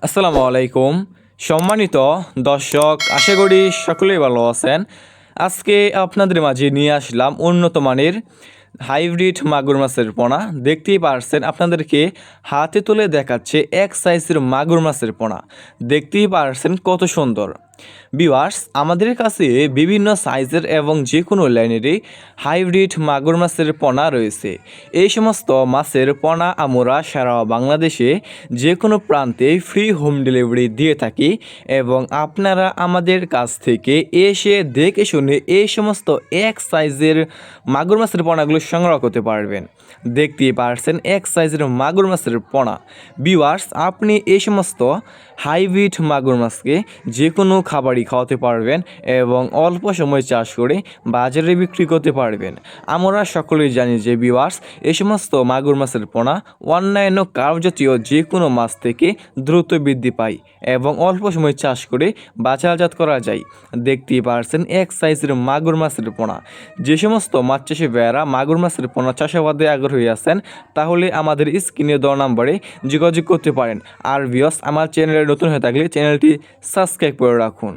আসসালামু আলাইকুম। সম্মানিত দর্শক, আশা করি সকলেই ভালো আছেন। আজকে আপনাদের মাঝে নিয়ে আসলাম উন্নত মানের হাইব্রিড মাগুর মাছের পোনা। দেখতেই পারছেন, আপনাদেরকে হাতে তুলে দেখাচ্ছে এক সাইজের মাগুর মাছের পোনা। দেখতেই পারছেন কত সুন্দর। ভিউয়ার্স, আমাদের কাছে বিভিন্ন সাইজের এবং যে কোনো লাইনেরই হাইব্রিড মাগুর মাছের পোনা রয়েছে। এই সমস্ত মাছের পোনা আমরা সারা বাংলাদেশে যে কোনো প্রান্তে ফ্রি হোম ডেলিভারি দিয়ে থাকি এবং আপনারা আমাদের কাছ থেকে এসে দেখে শুনে এই সমস্ত এক সাইজের মাগুর মাছের পোনাগুলো সংগ্রহ করতে পারবেন। দেখতেই পারছেন এক সাইজের মাগুর মাছের পোনা। ভিউয়ার্স, আপনি এই সমস্ত হাইব্রিড মাগুর মাছকে যে কোনো খাবারই খাওয়াতে পারবেন এবং অল্প সময় চাষ করে বাজারে বিক্রি করতে পারবেন। আমরা সকলেই জানি যে ভিউয়ার্স, এই সমস্ত মাগুর মাছের পোনা অন্যান্য কার্প জাতীয় যে কোনো মাছ থেকে দ্রুত বৃদ্ধি পায় এবং অল্প সময় চাষ করে বাজারজাত করা যায়। দেখতেই পারছেন এক সাইজের মাগুর মাছের পোনা। যে সমস্ত মাছ চাষি ভাইয়েরা মাগুর মাছের পোনা চাষাবাদে আগ্রহী আছেন, তাহলে আমাদের স্ক্রিনে দেওয়া নাম্বারে যোগাযোগ করতে পারেন। আর ভিউয়ার্স, আমার চ্যানেলে নতুন হয়ে থাকলে চ্যানেলটি সাবস্ক্রাইব করে রাখুন।